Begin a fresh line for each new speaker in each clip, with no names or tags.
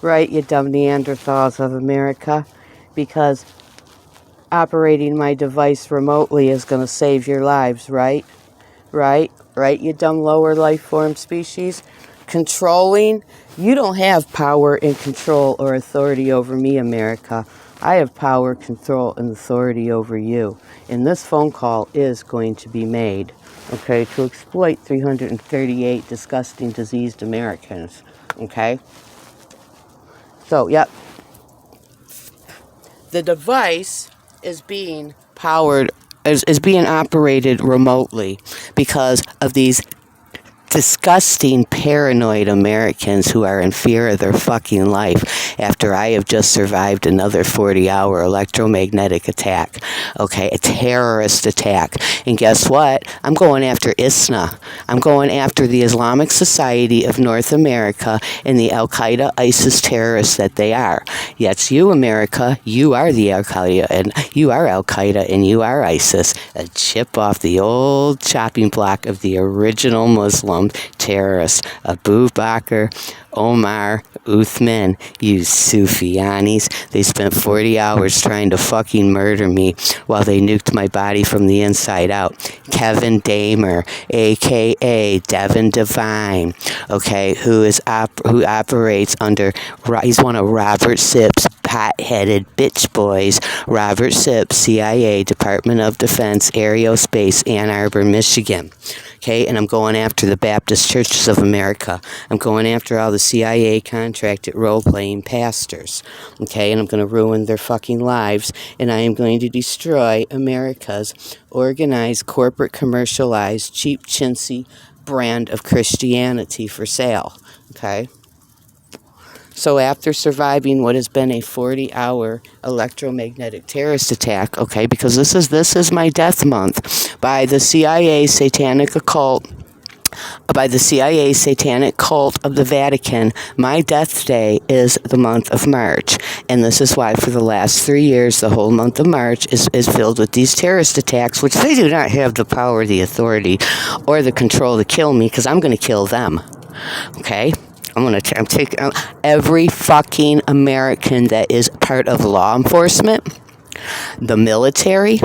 right, you dumb Neanderthals of America? Because operating my device remotely is going to save your lives, right? Right, you dumb lower life form species. Controlling, you don't have power and control or authority over me, America. I have power, control, and authority over you. And this phone call is going to be made, okay, to exploit 338 disgusting, diseased Americans, okay? So, yep. The device is being powered, is being operated remotely because of these disgusting, paranoid Americans who are in fear of their fucking life after I have just survived another 40-hour electromagnetic attack. Okay, a terrorist attack. And guess what? I'm going after ISNA. I'm going after the Islamic Society of North America and the Al-Qaeda, ISIS terrorists that they are. Yes, you, America, you are the Al-Qaeda, and you are Al-Qaeda, and you are ISIS. A chip off the old chopping block of the original Muslim terrorists, Abu Bakr, Omar, Uthman, you Sufyanis. They spent 40 hours trying to fucking murder me while they nuked my body from the inside out. Kevin Damer, a.k.a. Devin Devine, okay, who operates under, he's one of Robert Sipp's pot-headed bitch boys. Robert Sipp, CIA, Department of Defense, Aerospace, Ann Arbor, Michigan. Okay, and I'm going after the Baptist Churches of America. I'm going after all the CIA contracted role-playing pastors. Okay, and I'm going to ruin their fucking lives, and I am going to destroy America's organized, corporate, commercialized, cheap, chintzy brand of Christianity for sale. Okay? So after surviving what has been a 40-hour electromagnetic terrorist attack, okay, because this is my death month by the CIA Satanic Occult, by the CIA Satanic Cult of the Vatican, my death day is the month of March. And this is why for the last 3 years, the whole month of March is filled with these terrorist attacks, which they do not have the power, the authority, or the control to kill me, because I'm going to kill them. Okay? I'm taking every fucking American that is part of law enforcement, the military,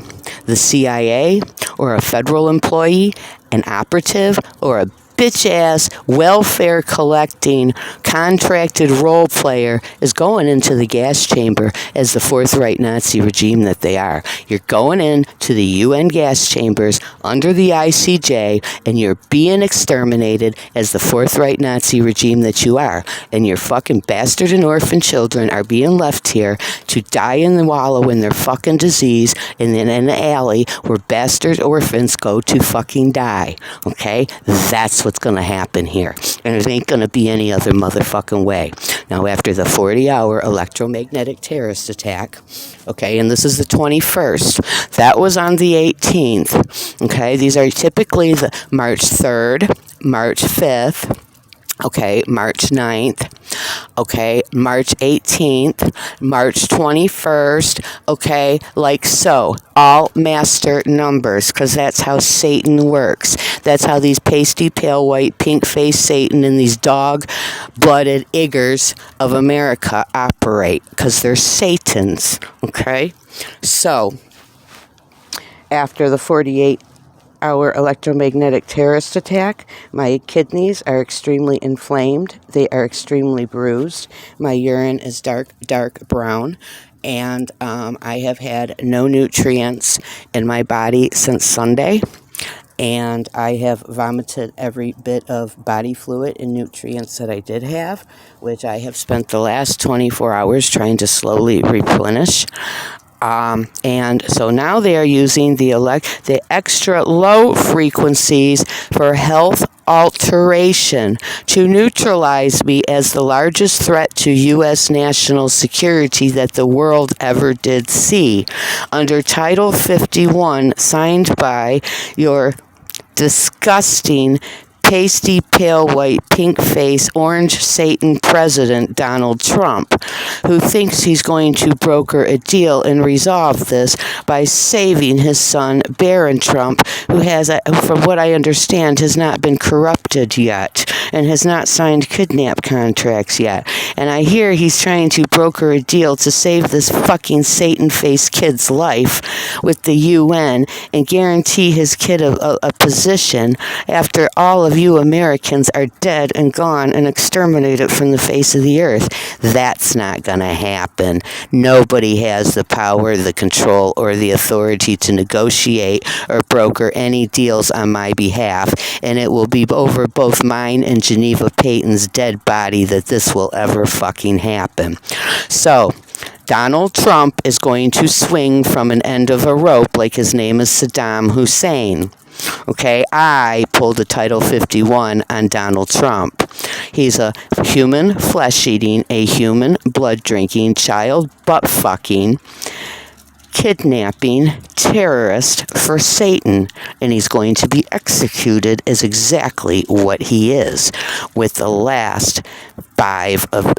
the CIA, or a federal employee, an operative, or a bitch-ass welfare collecting contracted role player is going into the gas chamber as the Fourth Reich Nazi regime that they are. You're going into the UN gas chambers under the ICJ and you're being exterminated as the Fourth Reich Nazi regime that you are. And your fucking bastard and orphan children are being left here to die in the wallow in their fucking disease and then in the alley where bastard orphans go to fucking die. Okay? That's what's going to happen here. And it ain't going to be any other motherfucking way. Now, after the 40-hour electromagnetic terrorist attack, okay, and this is the 21st, that was on the 18th, okay? These are typically the March 3rd, March 5th, okay, March 9th, okay, March 18th, March 21st, okay, like so. All master numbers, because that's how Satan works. That's how these pasty, pale, white, pink-faced Satan and these dog-blooded iggers of America operate, because they're Satans, okay? So, after the 48-hour electromagnetic terrorist attack, my kidneys are extremely inflamed. They are extremely bruised. My urine is dark brown. And I have had no nutrients in my body since Sunday. And I have vomited every bit of body fluid and nutrients that I did have, which I have spent the last 24 hours trying to slowly replenish. And so now they are using the extra low frequencies for health alteration to neutralize me as the largest threat to U.S. national security that the world ever did see. Under Title 51, signed by your disgusting pasty, pale, white, pink-faced, orange Satan president Donald Trump, who thinks he's going to broker a deal and resolve this by saving his son, Barron Trump, who has, from what I understand, has not been corrupted yet and has not signed kidnap contracts yet. And I hear he's trying to broker a deal to save this fucking Satan-faced kid's life with the UN and guarantee his kid a position after all of you Americans are dead and gone and exterminated from the face of the earth. That's not going to happen. Nobody has the power, the control, or the authority to negotiate or broker any deals on my behalf, and it will be over both mine and Geneva Payton's dead body that this will ever fucking happen. So, Donald Trump is going to swing from an end of a rope like his name is Saddam Hussein. Okay, I pulled a Title 51 on Donald Trump. He's a human flesh-eating, a human blood-drinking, child butt-fucking, kidnapping terrorist for Satan, and he's going to be executed as exactly what he is, with the last 5 of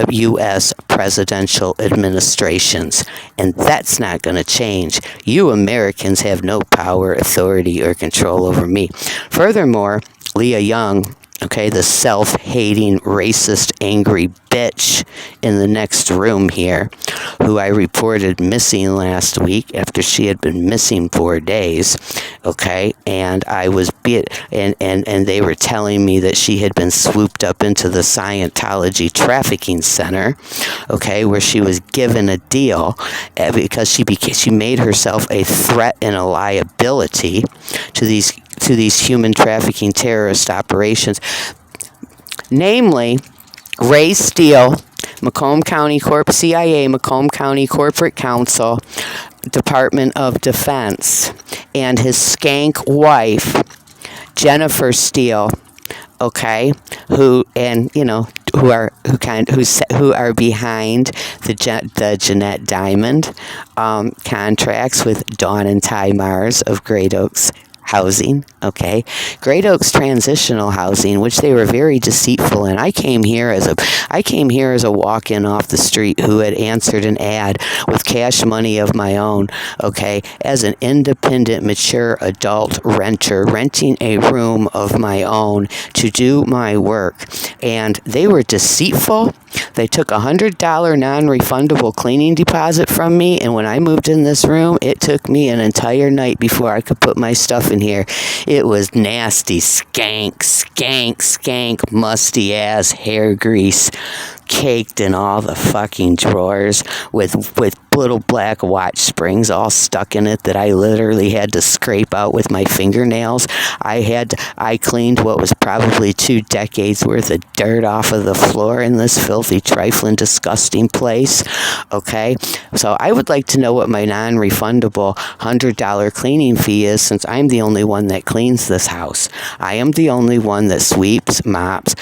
U.S. presidential administrations, and that's not going to change. You Americans have no power, authority, or control over me. Furthermore, Leah Young, okay, the self-hating, racist, angry bitch in the next room here, who I reported missing last week after she had been missing 4 days, okay, and I was and they were telling me that she had been swooped up into the Scientology trafficking center, okay, where she was given a deal because she made herself a threat and a liability to these human trafficking terrorist operations, namely Ray Steele, Macomb County CIA, Macomb County Corporate Counsel, Department of Defense, and his skank wife, Jennifer Steele, okay, who are behind the Jeanette Diamond contracts with Dawn and Ty Mars of Great Oaks Housing, okay, Great Oaks Transitional Housing, which they were very deceitful in. I came here as a walk-in off the street who had answered an ad with cash money of my own, okay, as an independent, mature adult renter, renting a room of my own to do my work, and they were deceitful. They took $100 non-refundable cleaning deposit from me, and when I moved in this room, it took me an entire night before I could put my stuff in here. It was nasty, skank, musty ass hair grease caked in all the fucking drawers with little black watch springs all stuck in it that I literally had to scrape out with my fingernails. I cleaned what was probably 2 decades worth of dirt off of the floor in this filthy, trifling, disgusting place. Okay, so I would like to know what my non-refundable $100 cleaning fee is, since I'm the only one that cleans this house. I am the only one that sweeps, mops,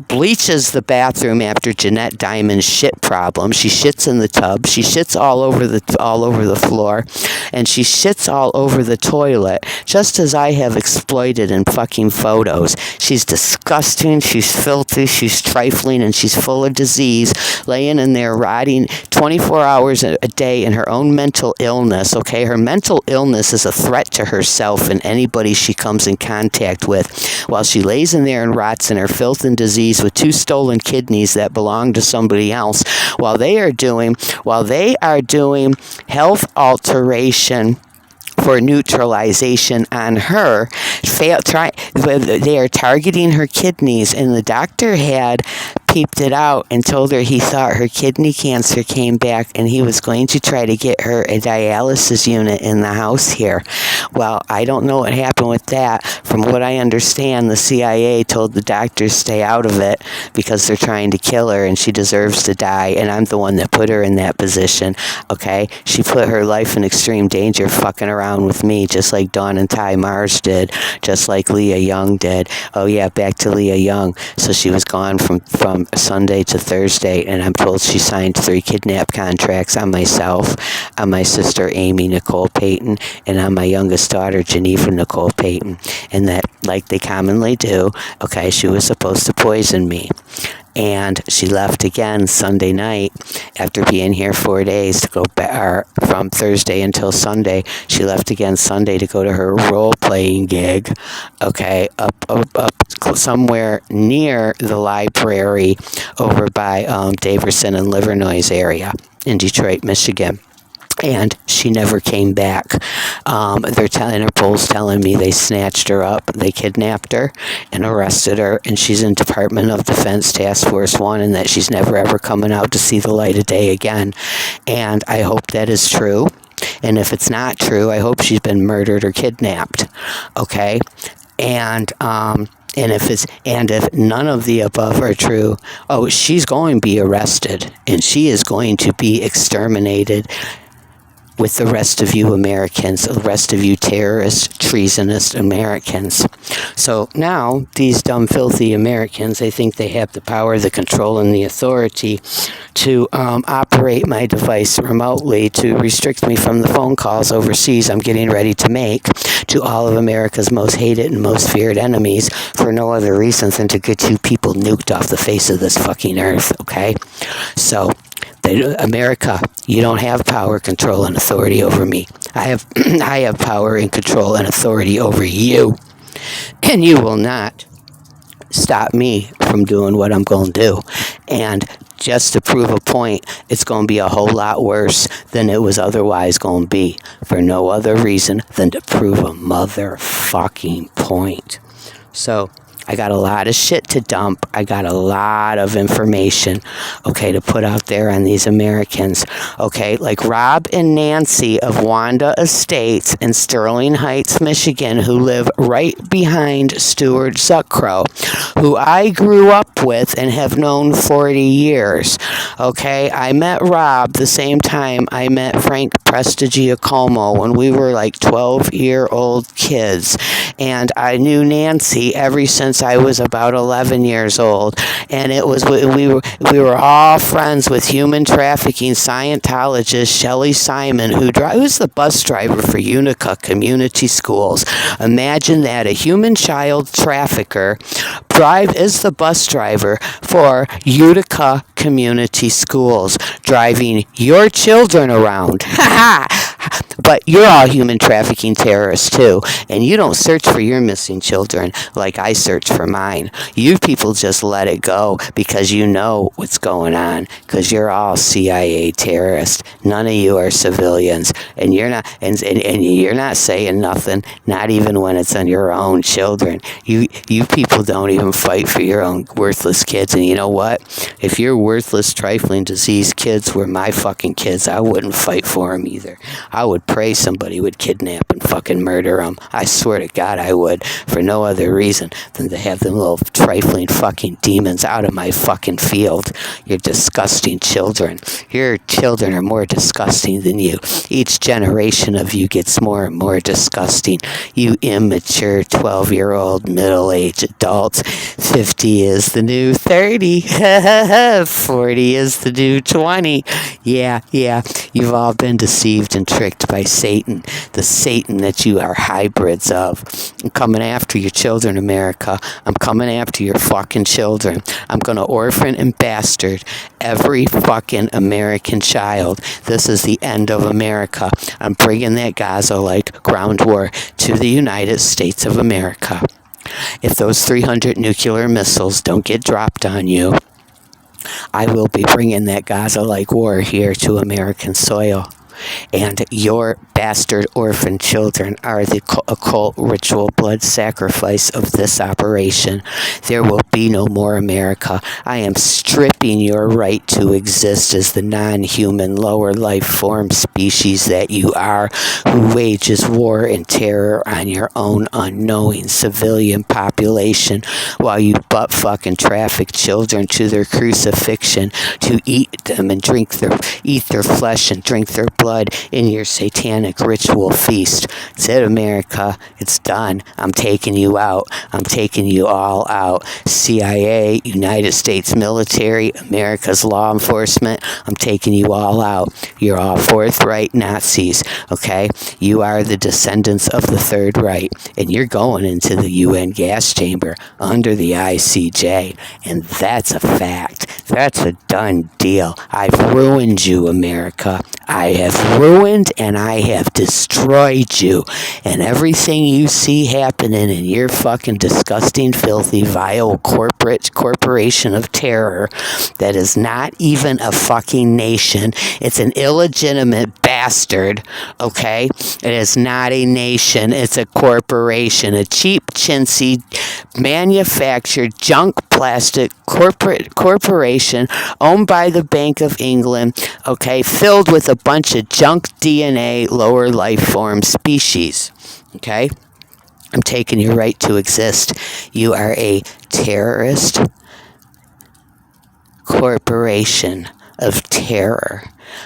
bleaches the bathroom after Jeanette Diamond's shit problem. She shits in the tub. She shits all over the floor, and she shits all over the toilet, just as I have exploited in fucking photos. She's disgusting. She's filthy. She's trifling, and she's full of disease, laying in there rotting 24 hours a day in her own mental illness. Okay, her mental illness is a threat to herself and anybody she comes in contact with, while she lays in there and rots in her filth and disease with 2 stolen kidneys that belong to somebody else, while they are doing health alteration for neutralization on her. They are targeting her kidneys, and the doctor had peeped it out and told her he thought her kidney cancer came back, and he was going to try to get her a dialysis unit in the house here. Well, I don't know what happened with that. From what I understand, the CIA told the doctors stay out of it because they're trying to kill her and she deserves to die, and I'm the one that put her in that position, okay? She put her life in extreme danger fucking around with me, just like Dawn and Ty Mars did, just like Leah Young did. Oh yeah, back to Leah Young. So she was gone from Sunday to Thursday, and I'm told she signed 3 kidnap contracts on myself, on my sister Amy Nicole Payton, and on my youngest daughter Geneva Nicole Payton, and that, like they commonly do, okay, she was supposed to poison me. And she left again Sunday night after being here 4 days to go back, from Thursday until Sunday. She left again Sunday to go to her role-playing gig, okay, up somewhere near the library over by Daverson and Livernois area in Detroit, Michigan. And she never came back. Interpol's telling me they snatched her up, they kidnapped her and arrested her, and she's in Department of Defense Task Force 1, and that she's never ever coming out to see the light of day again. And I hope that is true. And if it's not true, I hope she's been murdered or kidnapped. Okay? And if none of the above are true, she's going to be arrested, and she is going to be exterminated with the rest of you Americans, the rest of you terrorist, treasonous Americans. So now, these dumb, filthy Americans, they think they have the power, the control, and the authority to operate my device remotely, to restrict me from the phone calls overseas I'm getting ready to make to all of America's most hated and most feared enemies for no other reason than to get you people nuked off the face of this fucking earth, okay? So, America, you don't have power, control, and authority over me. I have power and control and authority over you. And you will not stop me from doing what I'm going to do. And just to prove a point, it's going to be a whole lot worse than it was otherwise going to be, for no other reason than to prove a motherfucking point. So, I got a lot of shit to dump. I got a lot of information, okay, to put out there on these Americans, okay? Like Rob and Nancy of Wanda Estates in Sterling Heights, Michigan, who live right behind Stuart Zuckrow, who I grew up with and have known 40 years, okay? I met Rob the same time I met Frank Prestigiacomo when we were like 12-year-old kids, and I knew Nancy ever since I was about 11 years old, and it was we were all friends with human trafficking Scientologist Shelley Simon, who's the bus driver for Utica Community Schools. Imagine that, a human child trafficker is the bus driver for Utica Community Schools, driving your children around. But you're all human trafficking terrorists too, and you don't search for your missing children like I search for mine. You people just let it go because you know what's going on, because you're all CIA terrorists. None of you are civilians, and you're not, and you're not saying nothing, not even when it's on your own children. You people don't even fight for your own worthless kids, and you know what? If your worthless, trifling, diseased kids were my fucking kids, I wouldn't fight for them either. I would pray somebody would kidnap and fucking murder them. I swear to God I would, for no other reason than to have them little trifling fucking demons out of my fucking field. You're disgusting children. Your children are more disgusting than you. Each generation of you gets more and more disgusting. You immature 12-year-old middle-aged adults. 50 is the new 30. 40 is the new 20. Yeah. You've all been deceived and tricked by Satan, the Satan that you are hybrids of. I'm coming after your children, America. I'm coming after your fucking children. I'm going to orphan and bastard every fucking American child. This is the end of America. I'm bringing that Gaza-like ground war to the United States of America. If those 300 nuclear missiles don't get dropped on you, I will be bringing that Gaza-like war here to American soil. And your bastard orphan children are the occult ritual blood sacrifice of this operation. There will be no more America. I am stripping your right to exist as the non-human lower life form species that you are, who wages war and terror on your own unknowing civilian population while you butt-fucking traffic children to their crucifixion to eat them and eat their flesh and drink their blood in your satanic satanic ritual feast. That's it, America. It's done. I'm taking you out. I'm taking you all out. CIA, United States military, America's law enforcement, I'm taking you all out. You're all forthright Nazis, okay? You are the descendants of the Third Reich, and you're going into the UN gas chamber under the ICJ, and that's a fact. That's a done deal. I've ruined you, America. I have ruined and I have destroyed you. And everything you see happening in your fucking disgusting, filthy, vile corporation of terror that is not even a fucking nation. It's an illegitimate bastard, okay? It is not a nation. It's a corporation. A cheap, chintzy, manufactured junk plastic corporation owned by the Bank of England, okay, filled with a bunch of junk DNA lower life form species, okay? I'm taking your right to exist. You are a terrorist corporation of terror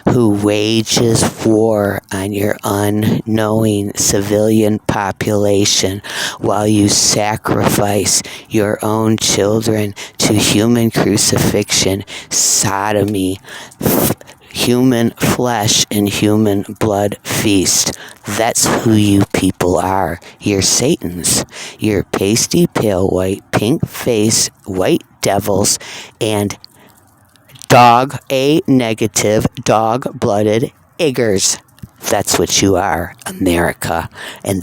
who wages war on your unknowing civilian population while you sacrifice your own children to human crucifixion, sodomy, human flesh and human blood feast. That's who you people are. You're Satans. You're pasty, pale white, pink face, white devils, and negative, dog-blooded iggers. That's what you are, America. And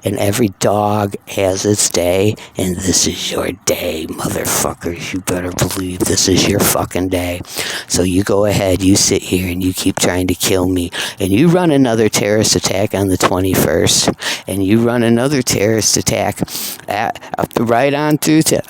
every dog has its day, and this is your day, motherfuckers. You better believe this is your fucking day. So you go ahead, you sit here, and you keep trying to kill me. And you run another terrorist attack on the 21st, and you run another terrorist attack right on through to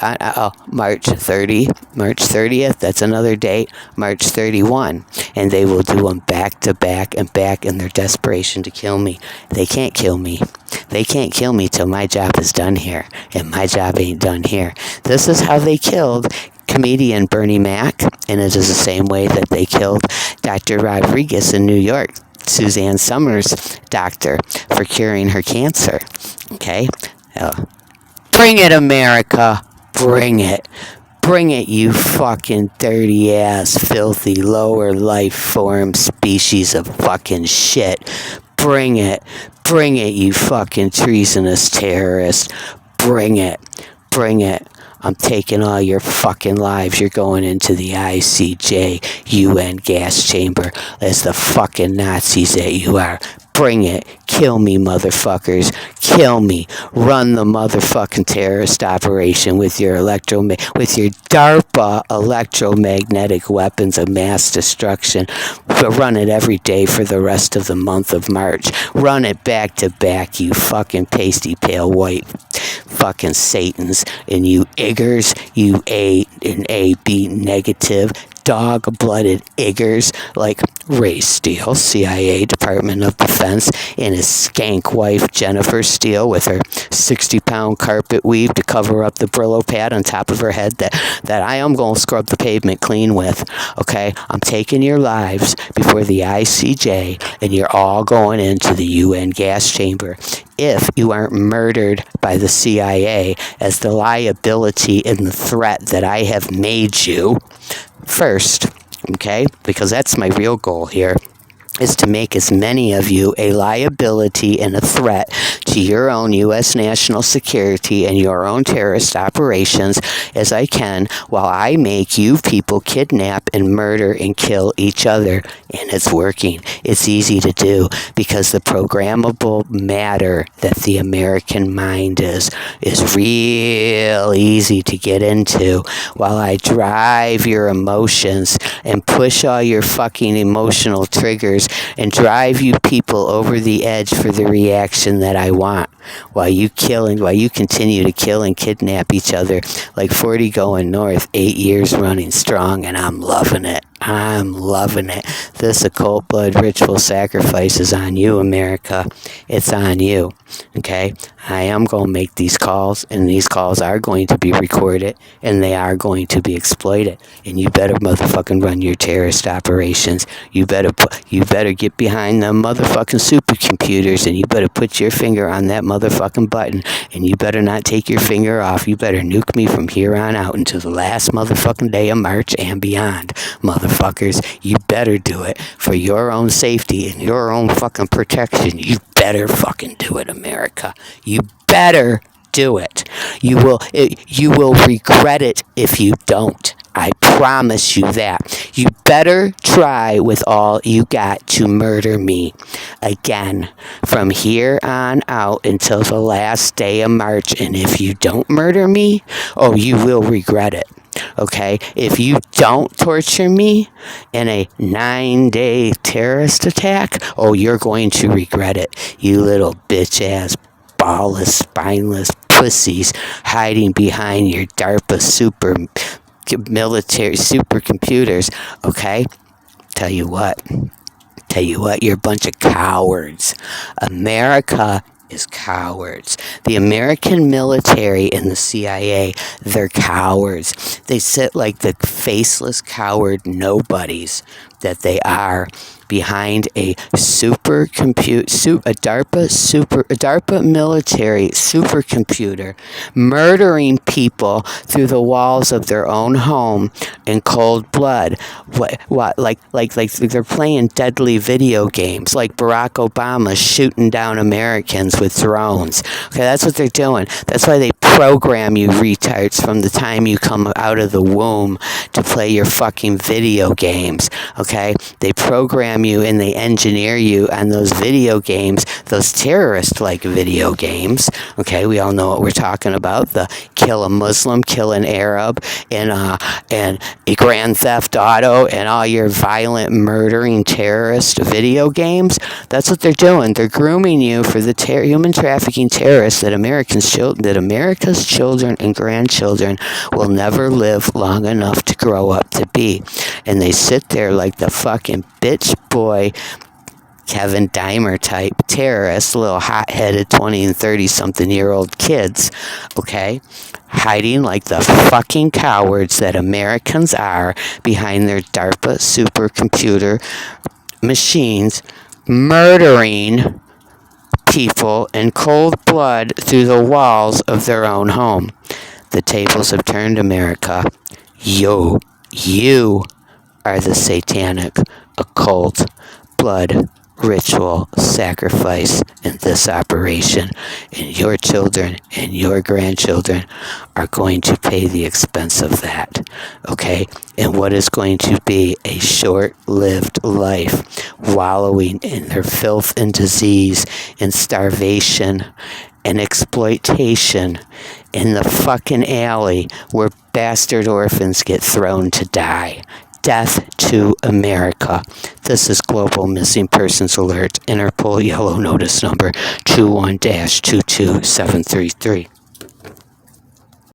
March 30th. That's another date, March 31. And they will do them back to back and back in their desperation to kill me. They can't kill me. They can't kill me till my job is done here. And my job ain't done here. This is how they killed comedian Bernie Mac. And it is the same way that they killed Dr. Rodriguez in New York. Suzanne Summers' doctor for curing her cancer. Okay? Bring it, America. Bring it. Bring it, you fucking dirty-ass, filthy, lower life form species of fucking shit. Bring it. Bring it, you fucking treasonous terrorist. Bring it. Bring it. I'm taking all your fucking lives. You're going into the ICJ, UN gas chamber, as the fucking Nazis that you are. Bring it. Kill me, motherfuckers. Kill me. Run the motherfucking terrorist operation with your DARPA electromagnetic weapons of mass destruction. Run it every day for the rest of the month of March. Run it back to back, you fucking pasty pale white fucking Satans, and you iggers, you A and AB negative dog-blooded iggers like Ray Steele, CIA, Department of Defense, and his skank wife Jennifer Steele with her 60-pound carpet weave to cover up the Brillo pad on top of her head that I am going to scrub the pavement clean with, okay? I'm taking your lives before the ICJ, and you're all going into the UN gas chamber. If you aren't murdered by the CIA as the liability and the threat that I have made you first, okay? Because that's my real goal here, is to make as many of you a liability and a threat to your own U.S. national security and your own terrorist operations as I can, while I make you people kidnap and murder and kill each other. And it's working. It's easy to do because the programmable matter that the American mind is real easy to get into, while I drive your emotions and push all your fucking emotional triggers and drive you people over the edge for the reaction that I want, while you continue to kill and kidnap each other like 40 going north, 8 years running strong, and I'm loving it. I'm loving it. This occult blood ritual sacrifice is on you, America. It's on you. Okay? I am going to make these calls, and these calls are going to be recorded, and they are going to be exploited. And you better motherfucking run your terrorist operations. You better get behind them motherfucking supercomputers, and you better put your finger on that motherfucking button, and you better not take your finger off. You better nuke me from here on out until the last motherfucking day of March and beyond, motherfuckers. You better do it for your own safety and your own fucking protection. You better fucking do it, America. You better do it. You will regret it if you don't. I promise you that. You better try with all you got to murder me. Again, from here on out until the last day of March. And if you don't murder me, oh, you will regret it. Okay? If you don't torture me in a 9-day terrorist attack, oh, you're going to regret it. You little bitch-ass, ballless, spineless pussies hiding behind your DARPA military supercomputers. Okay? Tell you what, you're a bunch of cowards. America is cowards. The American military and the CIA, they're cowards. They sit like the faceless coward nobodies that they are behind a DARPA military supercomputer, murdering people through the walls of their own home in cold blood. Like they're playing deadly video games, like Barack Obama shooting down Americans with drones. Okay, that's what they're doing. That's why they program you retards from the time you come out of the womb to play your fucking video games. Okay, they program you and they engineer you on those video games, those terrorist-like video games. Okay, we all know what we're talking about: the kill a Muslim, kill an Arab, and a Grand Theft Auto, and all your violent, murdering terrorist video games. That's what they're doing. They're grooming you for the human trafficking terrorists that America's children and grandchildren will never live long enough to grow up to be. And they sit there like the fucking bitch boy Kevin Dahmer type terrorists, little hot-headed 20 and 30-something-year-old kids, okay, hiding like the fucking cowards that Americans are behind their DARPA supercomputer machines, murdering people in cold blood through the walls of their own home. The tables have turned, America. You are the satanic, occult, blood, ritual sacrifice in this operation, and your children and your grandchildren are going to pay the expense of that, okay? And what is going to be a short-lived life, wallowing in their filth and disease and starvation and exploitation in the fucking alley where bastard orphans get thrown to die. Death to America. This is Global Missing Persons Alert, Interpol Yellow Notice Number 21-22733.